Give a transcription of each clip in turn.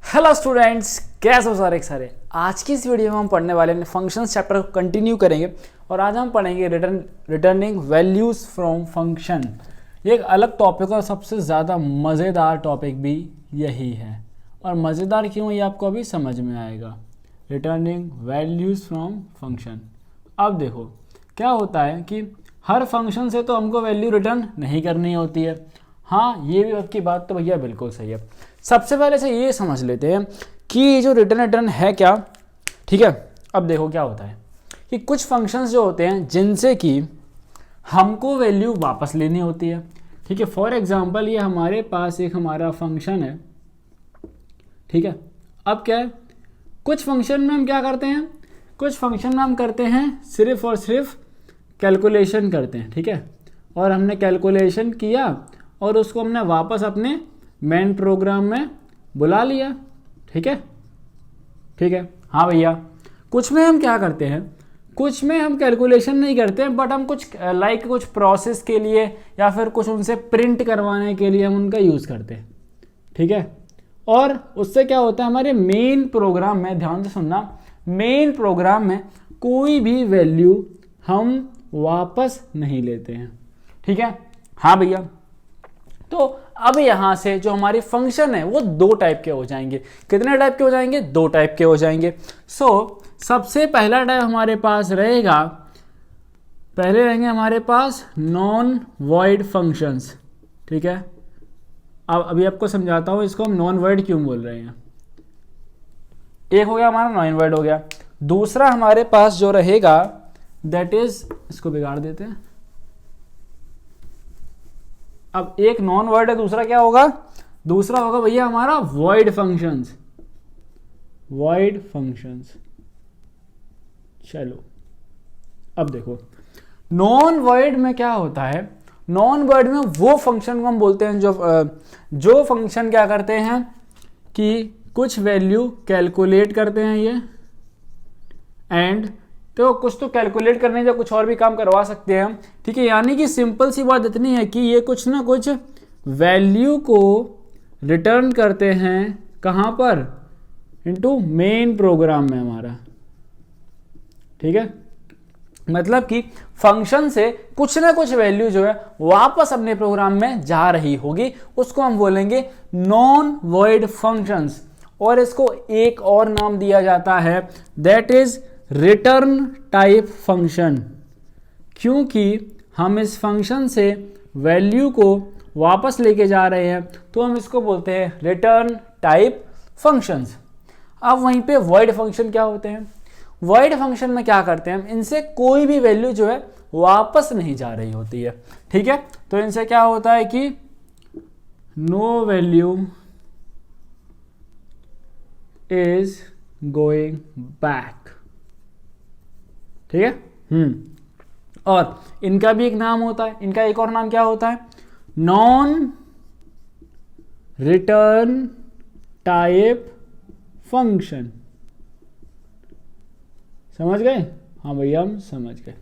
Hello students, कैसे हो सारे। आज की इस वीडियो में हम पढ़ने वाले हैं फंक्शंस चैप्टर को कंटिन्यू करेंगे और आज हम पढ़ेंगे रिटर्निंग वैल्यूज़ फ्रॉम फंक्शन। ये एक अलग टॉपिक और सबसे ज़्यादा मज़ेदार टॉपिक भी यही है, और मज़ेदार क्यों ये आपको अभी समझ में आएगा। Returning values from function. अब देखो क्या होता है कि हर फंक्शन से तो हमको वैल्यू रिटर्न नहीं करनी होती है। हाँ, ये भी आपकी बात तो भैया बिल्कुल सही है। सबसे पहले से ये समझ लेते हैं कि ये जो रिटर्न है क्या, ठीक है। अब देखो क्या होता है कि कुछ फंक्शंस जो होते हैं जिनसे कि हमको वैल्यू वापस लेनी होती है, ठीक है। फॉर एग्जांपल ये हमारे पास एक हमारा फंक्शन है, ठीक है। अब क्या है, कुछ फंक्शन में हम क्या करते हैं, कुछ फंक्शन में हम करते हैं सिर्फ और सिर्फ कैलकुलेशन करते हैं, ठीक है। और हमने कैलकुलेशन किया और उसको हमने वापस अपने मेन प्रोग्राम में बुला लिया, ठीक है, ठीक है। हाँ भैया, कुछ में हम क्या करते हैं, कुछ में हम कैलकुलेशन नहीं करते हैं, बट हम कुछ कुछ प्रोसेस के लिए या फिर कुछ उनसे प्रिंट करवाने के लिए हम उनका यूज़ करते हैं, ठीक है। और उससे क्या होता है, हमारे मेन प्रोग्राम में, ध्यान से सुनना, मेन प्रोग्राम में कोई भी वैल्यू हम वापस नहीं लेते हैं, ठीक है। हाँ भैया, तो अब यहाँ से जो हमारी फंक्शन है वो दो टाइप के हो जाएंगे। कितने टाइप के हो जाएंगे? दो टाइप के हो जाएंगे। सबसे पहला टाइप हमारे पास रहेगा, पहले रहेंगे हमारे पास नॉन वॉइड फंक्शंस, ठीक है। अब अभी आपको समझाता हूँ इसको हम नॉन वॉइड क्यों बोल रहे हैं। एक हो गया हमारा नॉन वॉइड हो गया। दूसरा हमारे पास जो रहेगा दैट इज, इसको बिगाड़ देते हैं। अब एक नॉन वर्ड है, दूसरा क्या होगा, दूसरा होगा भैया हमारा वॉइड फंक्शंस, वॉइड फंक्शंस। चलो अब देखो नॉन वॉइड में क्या होता है, नॉन वॉइड में वो फंक्शन को हम बोलते हैं जो फंक्शन क्या करते हैं कि कुछ वैल्यू कैलकुलेट करते हैं ये, एंड तो कुछ तो कैलकुलेट करने या कुछ और भी काम करवा सकते हैं हम, ठीक है। यानी कि सिंपल सी बात इतनी है कि ये कुछ ना कुछ वैल्यू को रिटर्न करते हैं, कहाँ पर, इनटू मेन प्रोग्राम में हमारा, ठीक है। मतलब कि फंक्शन से कुछ ना कुछ वैल्यू जो है वापस अपने प्रोग्राम में जा रही होगी, उसको हम बोलेंगे नॉन वॉइड फंक्शंस। और इसको एक और नाम दिया जाता है, that is return type function, क्योंकि हम इस फंक्शन से वैल्यू को वापस लेके जा रहे हैं तो हम इसको बोलते हैं रिटर्न टाइप फंक्शंस। अब वहीं पे वॉइड फंक्शन क्या होते हैं, वॉइड फंक्शन में क्या करते हैं हम, इनसे कोई भी वैल्यू जो है वापस नहीं जा रही होती है, ठीक है। तो इनसे क्या होता है कि no value is going back, ठीक है। और इनका भी एक नाम होता है, इनका एक और नाम क्या होता है, नॉन रिटर्न टाइप फंक्शन। समझ गए? हाँ भैया हम समझ गए।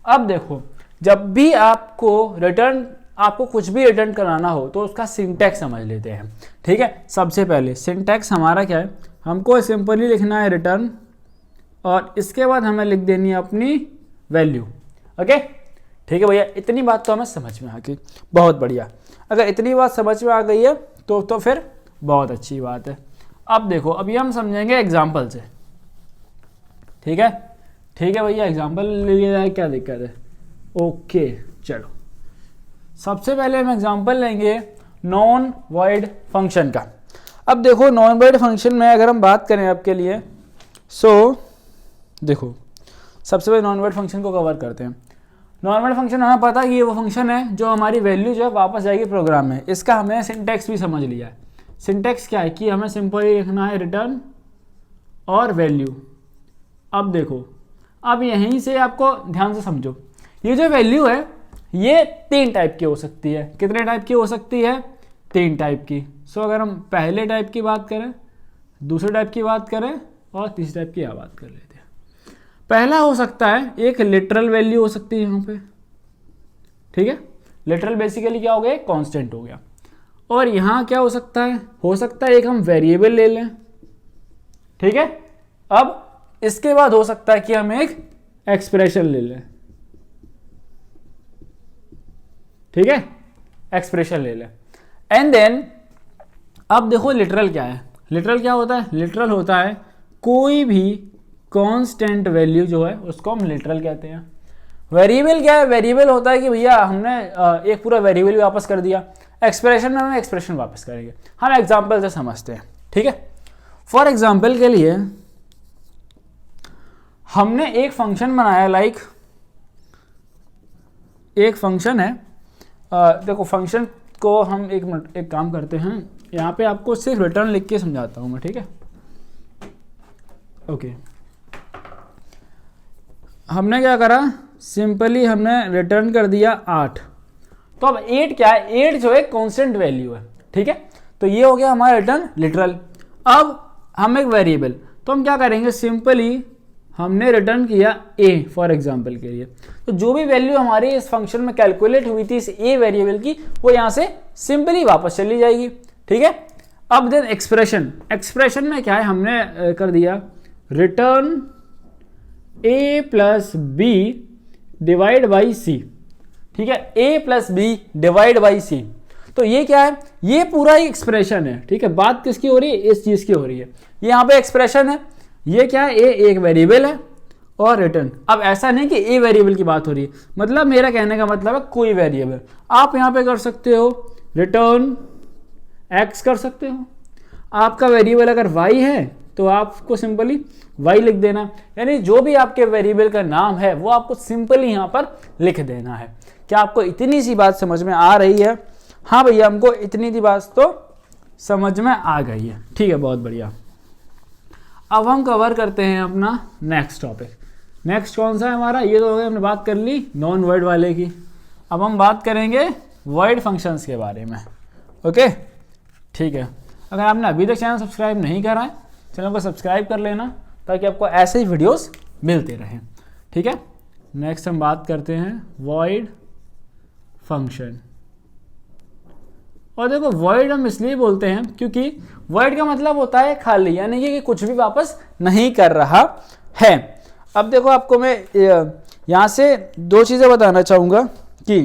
अब देखो, जब भी आपको कुछ भी रिटर्न कराना हो तो उसका सिंटैक्स समझ लेते हैं, ठीक है। सबसे पहले सिंटैक्स हमारा क्या है, हमको सिंपली लिखना है रिटर्न, और इसके बाद हमें लिख देनी है अपनी वैल्यू, ओके, ठीक है भैया। इतनी बात तो हमें समझ में आ गई, बहुत बढ़िया। अगर इतनी बात समझ में आ गई है तो फिर बहुत अच्छी बात है। अब देखो, अभी हम समझेंगे एग्जाम्पल से, ठीक है, ठीक है भैया। एग्जाम्पल ले लिया जाए, क्या दिक्कत है, ओके। चलो सबसे पहले हम एग्जाम्पल लेंगे नॉन वॉइड फंक्शन का। अब देखो नॉन वॉइड फंक्शन में अगर हम बात करें आपके लिए, देखो सबसे पहले नॉन वॉइड फंक्शन को कवर करते हैं। नॉन वॉइड फंक्शन हमें पता है कि ये वो फंक्शन है जो हमारी वैल्यू जो है वापस जाएगी प्रोग्राम में। इसका हमने सिंटैक्स भी समझ लिया है। सिंटैक्स क्या है कि हमें सिंपली लिखना है रिटर्न और वैल्यू। अब देखो, अब यहीं से आपको ध्यान से समझो, ये जो वैल्यू है ये 3 टाइप की हो सकती है। कितने टाइप की हो सकती है? 3 टाइप की। अगर हम पहले टाइप की बात करें, दूसरे टाइप की बात करें और तीसरे टाइप की बात कर लेते हैं। पहला हो सकता है एक लिटरल वैल्यू हो सकती है यहाँ पे, ठीक है। लिटरल बेसिकली क्या हो गया, कांस्टेंट हो गया। और यहाँ क्या हो सकता है एक हम वेरिएबल ले लें, ठीक है। अब इसके बाद हो सकता है कि हम एक एक्सप्रेशन ले लें, ठीक है, एक्सप्रेशन ले लें। एंड देन अब देखो लिटरल क्या है, लिटरल क्या होता है, लिटरल होता है कोई भी कांस्टेंट वैल्यू जो है उसको हम लिटरल कहते हैं। वेरिएबल क्या है, वेरिएबल होता है कि भैया हमने एक पूरा वेरिएबल वापस कर दिया, एक्सप्रेशन में हम एक्सप्रेशन वापस करेंगे। हम एग्जांपल से समझते हैं, ठीक है। फॉर एग्जांपल के लिए हमने एक फंक्शन बनाया, लाइक एक फंक्शन है, देखो फंक्शन को हम एक काम करते हैं, यहाँ पे आपको सिर्फ रिटर्न लिख के समझाता हूँ मैं, ठीक है। ओके, हमने क्या करा, सिंपली हमने रिटर्न कर दिया 8। तो अब 8 क्या है, 8 जो है कांस्टेंट वैल्यू है, ठीक है। तो ये हो गया हमारा रिटर्न लिटरल। अब हम एक वेरिएबल, तो हम क्या करेंगे, सिंपली हमने रिटर्न किया a फॉर एग्जांपल के लिए। तो जो भी वैल्यू हमारी इस फंक्शन में कैलकुलेट हुई थी इस a वेरिएबल की, वो यहाँ से सिंपली वापस चली जाएगी, ठीक है। अब देन एक्सप्रेशन, एक्सप्रेशन में क्या है, हमने कर दिया return a plus b divide by c, ठीक है, a plus b divide by c. तो ये क्या है, ये पूरा ही एक्सप्रेशन है, ठीक है। बात किसकी हो रही है, इस चीज की हो रही है। ये यहाँ पे एक्सप्रेशन है, ये क्या है, a एक वेरिएबल है और रिटर्न। अब ऐसा नहीं कि a वेरिएबल की बात हो रही है, मतलब मेरा कहने का मतलब है कोई वेरिएबल आप यहाँ पे कर सकते हो, रिटर्न x कर सकते हो। आपका वेरिएबल अगर y है तो आपको सिंपली y लिख देना, यानी जो भी आपके वेरिएबल का नाम है वो आपको सिंपली यहाँ पर लिख देना है। क्या आपको इतनी सी बात समझ में आ रही है? हाँ भैया, हमको इतनी सी बात तो समझ में आ गई है, ठीक है, बहुत बढ़िया। अब हम कवर करते हैं अपना नेक्स्ट टॉपिक। नेक्स्ट कौन सा है हमारा, ये तो हो गया, हमने बात कर ली नॉन वर्ड वाले की। अब हम बात करेंगे वर्ड फंक्शंस के बारे में, ओके, ठीक है। अगर आपने अभी तक चैनल सब्सक्राइब नहीं करा है, चैनल को सब्सक्राइब कर लेना ताकि आपको ऐसे ही वीडियोस मिलते रहें, ठीक है। नेक्स्ट हम बात करते हैं वॉइड फंक्शन। और देखो वॉइड हम इसलिए बोलते हैं क्योंकि वॉइड का मतलब होता है खाली, यानी कि कुछ भी वापस नहीं कर रहा है। अब देखो आपको मैं यहाँ से दो चीज़ें बताना चाहूँगा कि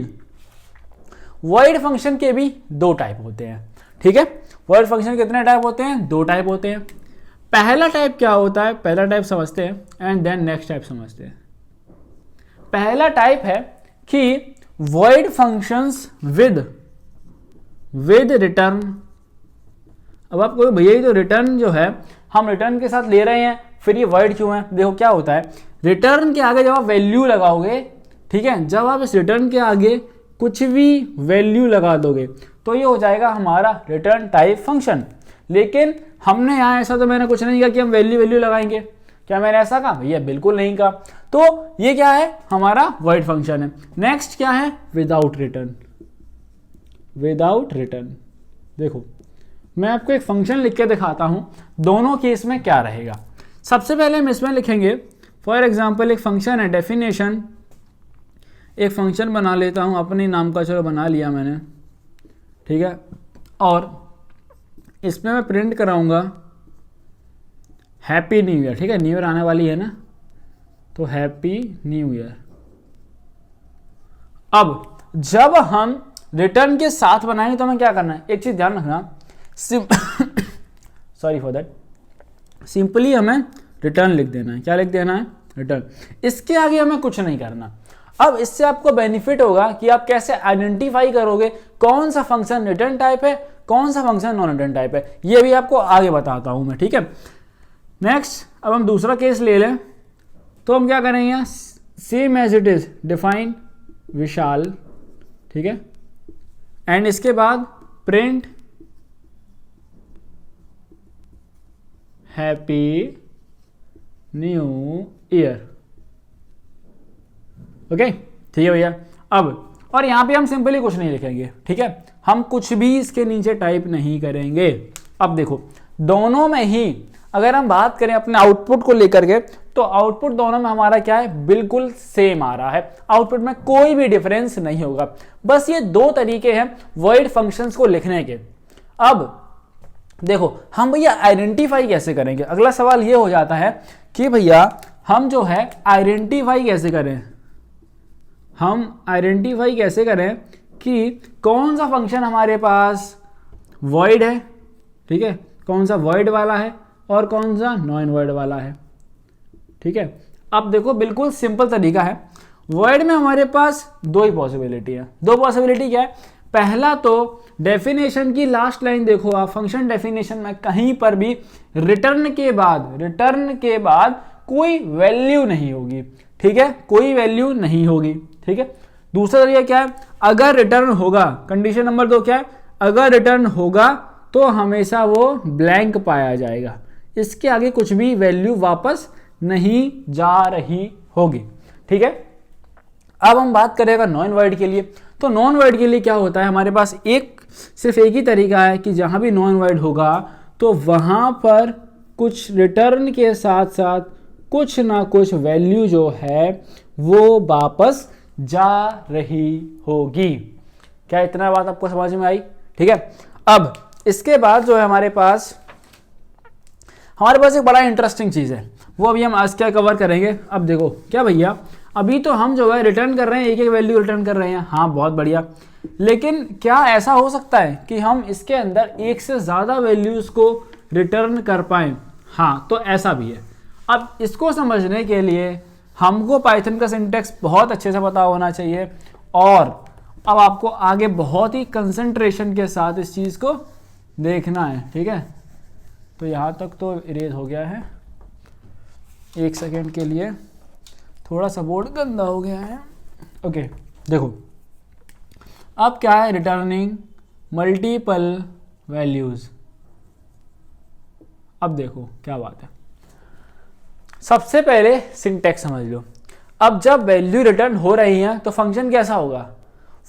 वॉइड फंक्शन के भी दो टाइप होते हैं, ठीक है। वॉइड फंक्शन कितने टाइप होते हैं, दो टाइप होते हैं। पहला टाइप क्या होता है, पहला टाइप समझते हैं एंड देन नेक्स्ट टाइप समझते हैं। पहला टाइप है कि वॉइड फंक्शंस विद रिटर्न। अब आपको भैया ये तो रिटर्न जो है हम रिटर्न के साथ ले रहे हैं, फिर ये वॉइड क्यों है? देखो क्या होता है, रिटर्न के आगे जब आप वैल्यू लगाओगे, ठीक है, जब आप इस रिटर्न के आगे कुछ भी वैल्यू लगा दोगे तो ये हो जाएगा हमारा रिटर्न टाइप फंक्शन। लेकिन हमने यहाँ ऐसा तो मैंने कुछ नहीं कहा कि हम वैल्यू लगाएंगे, क्या मैंने ऐसा कहा? भैया बिल्कुल नहीं कहा। तो ये क्या है, हमारा वॉइड फंक्शन है। नेक्स्ट क्या है, विदाउट रिटर्न। विदाउट रिटर्न, देखो मैं आपको एक फंक्शन लिख के दिखाता हूं, दोनों केस में क्या रहेगा। सबसे पहले हम इसमें लिखेंगे, फॉर एग्जांपल एक फंक्शन है, डेफिनेशन, एक फंक्शन बना लेता हूं अपने नाम का, चलो बना लिया मैंने, ठीक है। और इसमें मैं प्रिंट कराऊंगा हैप्पी न्यू ईयर, ठीक है, न्यू ईयर आने वाली है ना, तो हैप्पी न्यू ईयर। अब जब हम रिटर्न के साथ बनाएंगे तो हमें क्या करना है, एक चीज ध्यान रखना, सॉरी फॉर दैट, सिंपली हमें रिटर्न लिख देना है। क्या लिख देना है, रिटर्न। इसके आगे हमें कुछ नहीं करना। अब इससे आपको बेनिफिट होगा कि आप कैसे आइडेंटिफाई करोगे कौन सा फंक्शन रिटर्न टाइप है, कौन सा फंक्शन नॉन रिटर्न टाइप है, ये भी आपको आगे बताता हूं मैं, ठीक है। नेक्स्ट, अब हम दूसरा केस ले लें, तो हम क्या करेंगे, same as it is define Vishal, ठीक है, एंड इसके बाद print happy new year, okay, ठीक है भैया। अब और यहां पे हम सिंपली कुछ नहीं लिखेंगे, ठीक है, हम कुछ भी इसके नीचे टाइप नहीं करेंगे। अब देखो दोनों में ही अगर हम बात करें अपने आउटपुट को लेकर के, तो आउटपुट दोनों में हमारा क्या है, बिल्कुल सेम आ रहा है, आउटपुट में कोई भी डिफरेंस नहीं होगा। बस ये दो तरीके हैं वॉइड फंक्शंस को लिखने के, अब देखो हम भैया आइडेंटिफाई कैसे करेंगे, अगला सवाल ये हो जाता है कि भैया हम जो है आइडेंटिफाई कैसे करें, हम आइडेंटिफाई कैसे करें कि कौन सा फंक्शन हमारे पास वॉइड है, ठीक है, कौन सा वॉइड वाला है और कौन सा नॉन वॉइड वाला है, ठीक है। अब देखो बिल्कुल सिंपल तरीका है, वॉइड में हमारे पास दो ही पॉसिबिलिटी है। दो पॉसिबिलिटी क्या है, पहला तो डेफिनेशन की लास्ट लाइन देखो आप, फंक्शन डेफिनेशन में कहीं पर भी रिटर्न के बाद कोई वैल्यू नहीं होगी, ठीक है, कोई वैल्यू नहीं होगी, ठीक है। दूसरा तरीका क्या है, अगर रिटर्न होगा, कंडीशन नंबर 2 क्या है, अगर रिटर्न होगा तो हमेशा वो ब्लैंक पाया जाएगा, इसके आगे कुछ भी वैल्यू वापस नहीं जा रही होगी, ठीक है। अब हम बात करेंगे नॉन वॉइड के लिए, तो नॉन वॉइड के लिए क्या होता है, हमारे पास सिर्फ एक ही तरीका है कि जहां भी नॉन वॉइड होगा तो वहां पर कुछ रिटर्न के साथ साथ कुछ ना कुछ वैल्यू जो है वो वापस जा रही होगी। क्या इतना बात आपको समझ में आई, ठीक है। अब इसके बाद जो है हमारे पास एक बड़ा इंटरेस्टिंग चीज है, वो अभी हम आज क्या कवर करेंगे। अब देखो क्या भैया, अभी तो हम जो है रिटर्न कर रहे हैं, एक एक वैल्यू रिटर्न कर रहे हैं, हाँ बहुत बढ़िया, लेकिन क्या ऐसा हो सकता है कि हम इसके अंदर एक से ज्यादा वैल्यूज को रिटर्न कर पाए, हाँ तो ऐसा भी है। अब इसको समझने के लिए हमको पाइथन का सिंटैक्स बहुत अच्छे से पता होना चाहिए, और अब आपको आगे बहुत ही कंसंट्रेशन के साथ इस चीज को देखना है, ठीक है। तो यहाँ तक तो इरेज हो गया है, एक सेकेंड के लिए थोड़ा सा बोर्ड गंदा हो गया है, ओके। देखो अब क्या है, रिटर्निंग मल्टीपल वैल्यूज। अब देखो क्या बात है, सबसे पहले सिंटैक्स समझ लो। अब जब वैल्यू रिटर्न हो रही है तो फंक्शन कैसा होगा,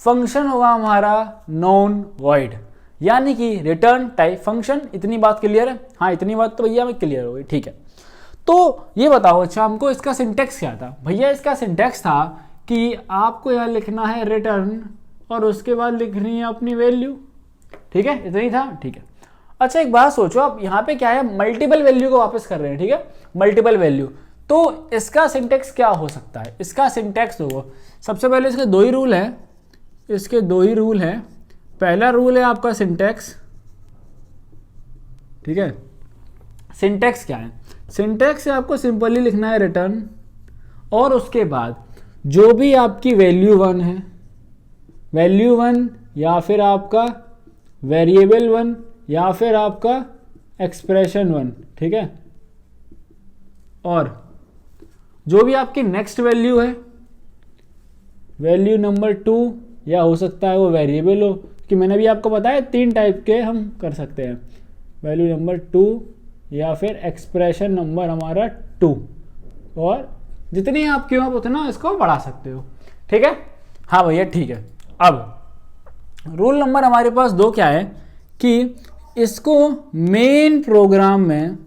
फंक्शन होगा हमारा नॉन वॉइड, यानी कि रिटर्न टाइप फंक्शन। इतनी बात क्लियर है, हाँ इतनी बात तो भैया हमें क्लियर हो गई, ठीक है। तो ये बताओ, अच्छा हमको इसका सिंटैक्स क्या था भैया, इसका सिंटैक्स था कि आपको यहाँ लिखना है रिटर्न और उसके बाद लिखनी है अपनी वैल्यू, ठीक है, इतना ही था, ठीक है। अच्छा एक बात सोचो, अब यहाँ पे क्या है, मल्टीपल वैल्यू को वापस कर रहे हैं, ठीक है, मल्टीपल वैल्यू, तो इसका सिंटैक्स क्या हो सकता है, इसका सिंटैक्स होगा, सबसे पहले इसके दो ही रूल है, इसके दो ही रूल है। पहला रूल है आपका सिंटैक्स, ठीक है। सिंटैक्स क्या है, सिंटैक्स से आपको सिंपली लिखना है रिटर्न, और उसके बाद जो भी आपकी वैल्यू 1 है, वैल्यू 1 या फिर आपका वेरिएबल 1 या फिर आपका एक्सप्रेशन 1, ठीक है, और जो भी आपकी नेक्स्ट वैल्यू है, वैल्यू नंबर 2, या हो सकता है वो वेरिएबल हो, कि मैंने भी आपको बताया 3 टाइप के हम कर सकते हैं, वैल्यू नंबर 2 या फिर एक्सप्रेशन नंबर हमारा 2, और जितनी आपकी हो आप उतना इसको बढ़ा सकते हो, ठीक है, हाँ भैया ठीक है। अब रूल नंबर हमारे पास 2 क्या है कि इसको मेन प्रोग्राम में,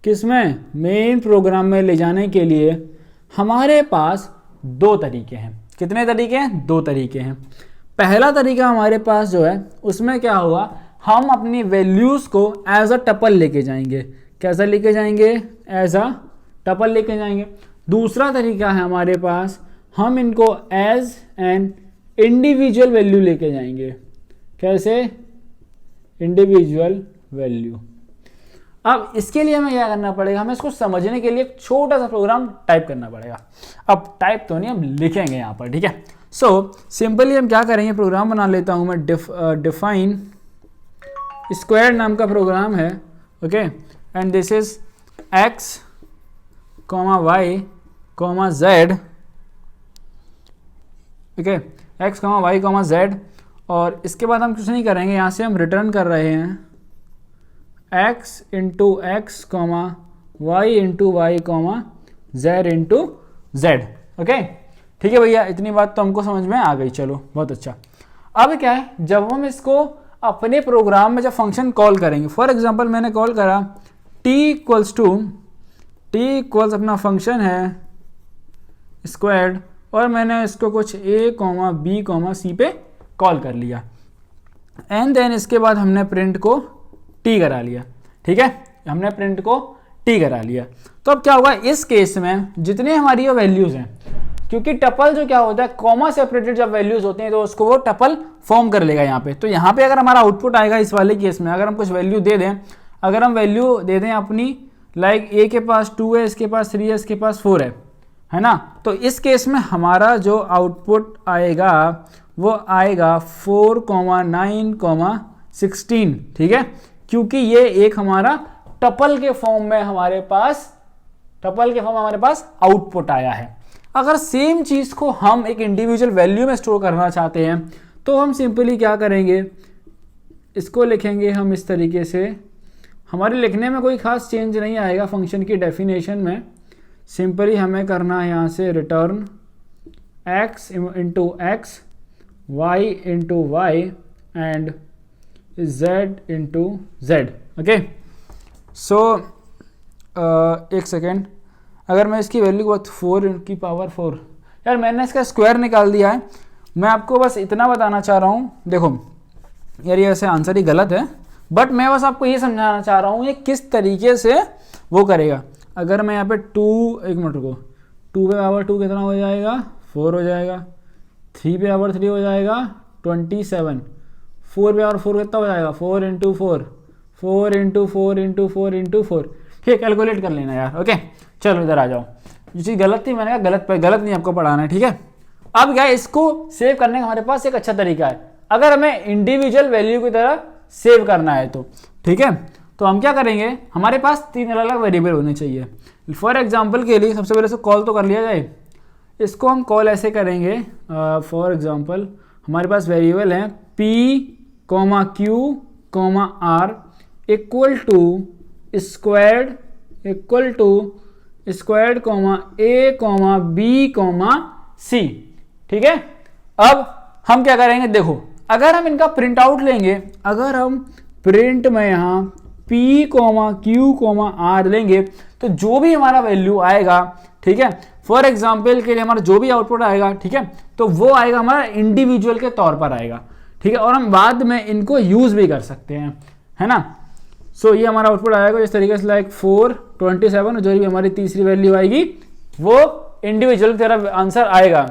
किसमें, मेन प्रोग्राम में ले जाने के लिए हमारे पास 2 तरीके हैं। कितने तरीके हैं, 2 तरीके हैं। पहला तरीका हमारे पास जो है उसमें क्या होगा, हम अपनी वैल्यूज को एज अ टपल लेके जाएंगे। कैसा लेके जाएंगे, एज अ टपल लेके जाएंगे। दूसरा तरीका है हमारे पास, हम इनको एज एन इंडिविजुअल वैल्यू लेके जाएंगे। कैसे, इंडिविजुअल वैल्यू। अब इसके लिए हमें क्या करना पड़ेगा, हमें इसको समझने के लिए एक छोटा सा प्रोग्राम टाइप करना पड़ेगा। अब टाइप तो नहीं, हम लिखेंगे यहाँ पर, ठीक है। सो सिंपली हम क्या करेंगे, प्रोग्राम बना लेता हूँ मैं, डिफाइन स्क्वायर नाम का प्रोग्राम है, okay, and this is x, y, z, okay, x, y, z, और इसके बाद हम कुछ नहीं करेंगे, यहाँ से हम रिटर्न कर रहे हैं x into x, y into y, z into z, okay, ठीक है भैया, इतनी बात तो हमको समझ में आ गई, चलो बहुत अच्छा। अब क्या है, जब हम इसको अपने प्रोग्राम में जब फंक्शन कॉल करेंगे, फॉर एग्जांपल मैंने कॉल करा t इक्वल्स अपना फंक्शन है स्क्वायर्ड, और मैंने इसको कुछ a, b, c पे कॉल कर लिया। एंड देन इसके बाद हमने प्रिंट को टी करा लिया, ठीक है, हमने प्रिंट को टी करा लिया। तो अब क्या होगा इस केस में, जितने हमारी ये वैल्यूज हैं, क्योंकि टपल जो क्या होता है कॉमा सेपरेटेड जब वैल्यूज होती हैं तो उसको वो टपल फॉर्म कर लेगा यहाँ पे। तो यहाँ पे अगर हमारा आउटपुट आएगा इस वाले केस में, अगर हम कुछ वैल्यू दे दें, अगर हम वैल्यू दे दें अपनी लाइक ए के पास 2 है, इसके पास 3 है, इसके पास 4 है ना, तो इस केस में हमारा जो आउटपुट आएगा वो आएगा 4, 9, 16, ठीक है, क्योंकि ये एक हमारा टपल के फॉर्म में हमारे पास आउटपुट आया है। अगर सेम चीज को हम एक इंडिविजुअल वैल्यू में स्टोर करना चाहते हैं तो हम सिंपली क्या करेंगे, इसको लिखेंगे हम इस तरीके से। हमारे लिखने में कोई खास चेंज नहीं आएगा फंक्शन की डेफिनेशन में, सिंपली हमें करना है यहाँ से return x into x, y into y and z into z. Okay, so एक सेकेंड, अगर मैं इसकी वैल्यू को 4 की पावर 4, यार मैंने इसका स्क्वायर निकाल दिया है। मैं आपको बस इतना बताना चाह रहा हूँ, देखो यार ये वैसे आंसर ही गलत है, बट मैं बस आपको ये समझाना चाह रहा हूँ ये किस तरीके से वो करेगा। अगर मैं यहाँ पे 2, एक मिनट रुको, 2 पे पावर 2 कितना हो जाएगा, 4 हो जाएगा, 3 पे पावर 3 हो जाएगा 27, 4 पे पावर 4 कितना हो जाएगा, 4 इंटू 4, 4 इंटू 4 इंटू 4 इंटू 4, ठीक है, कैलकुलेट कर लेना यार। ओके चलो इधर आ जाओ, जो चीज़ गलत थी मैंने कहा गलत नहीं आपको पढ़ाना है, ठीक है। अब क्या इसको सेव करने का हमारे पास एक अच्छा तरीका है, अगर हमें इंडिविजुअल वैल्यू की तरह सेव करना है तो, ठीक है, तो हम क्या करेंगे, हमारे पास 3 अलग अलग वेरिएबल होने चाहिए। फॉर एग्जांपल के लिए सबसे पहले इसको कॉल तो कर लिया जाए, इसको हम कॉल ऐसे करेंगे, फॉर एग्जांपल हमारे पास वेरिएबल हैं p, q, r equal to squared a, b, c, ठीक है। अब हम क्या करेंगे, देखो अगर हम इनका प्रिंट आउट लेंगे, अगर हम प्रिंट में यहाँ p, q, r लेंगे तो जो भी हमारा वैल्यू आएगा, ठीक है, फॉर एग्जाम्पल के लिए हमारा जो भी आउटपुट आएगा, ठीक है, तो वो आएगा हमारा इंडिविजुअल के तौर पर आएगा, ठीक है, और हम बाद में इनको यूज भी कर सकते हैं, है ना। सो ये हमारा आउटपुट आएगा इस तरीके से लाइक 4, 27, जो भी हमारी तीसरी वैल्यू आएगी वो इंडिविजुअल की तरफ आंसर आएगा।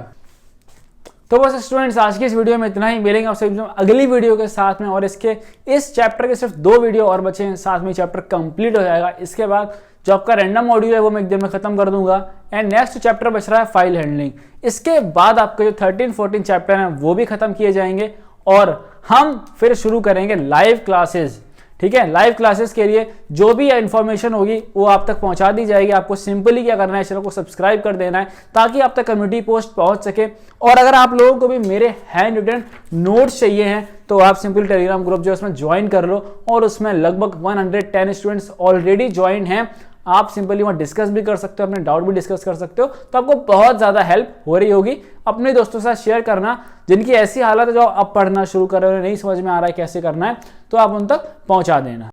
तो बस स्टूडेंट्स आज की इस वीडियो में इतना ही, मिलेंगे आपसे अगली वीडियो के साथ में, और इसके इस चैप्टर के सिर्फ 2 वीडियो और बचे हैं, साथ में चैप्टर कंप्लीट हो जाएगा। इसके बाद जो आपका रैंडम मॉड्यूल है वो मैं एक दिन में खत्म कर दूंगा, एंड नेक्स्ट चैप्टर बच रहा है फाइल हैंडलिंग। इसके बाद आपके जो 13, 14 चैप्टर हैं वो भी खत्म किए जाएंगे, और हम फिर शुरू करेंगे लाइव क्लासेस, ठीक है। लाइव क्लासेस के लिए जो भी इंफॉर्मेशन होगी वो आप तक पहुंचा दी जाएगी। आपको सिंपली क्या करना है, चैनल को सब्सक्राइब कर देना है ताकि आप तक कम्युनिटी पोस्ट पहुंच सके। और अगर आप लोगों को भी मेरे हैंड रिटन नोट्स चाहिए हैं तो आप सिंपली टेलीग्राम ग्रुप जो है उसमें ज्वाइन कर लो, और उसमें लगभग 110 स्टूडेंट्स ऑलरेडी ज्वाइन हैं। आप सिंपली वहाँ डिस्कस भी कर सकते हो, अपने डाउट भी डिस्कस कर सकते हो, तो आपको बहुत ज़्यादा हेल्प हो रही होगी। अपने दोस्तों के साथ शेयर करना, जिनकी ऐसी हालत है जो अब पढ़ना शुरू कर रहे हो, नहीं समझ में आ रहा है कैसे करना है, तो आप उन तक पहुँचा देना।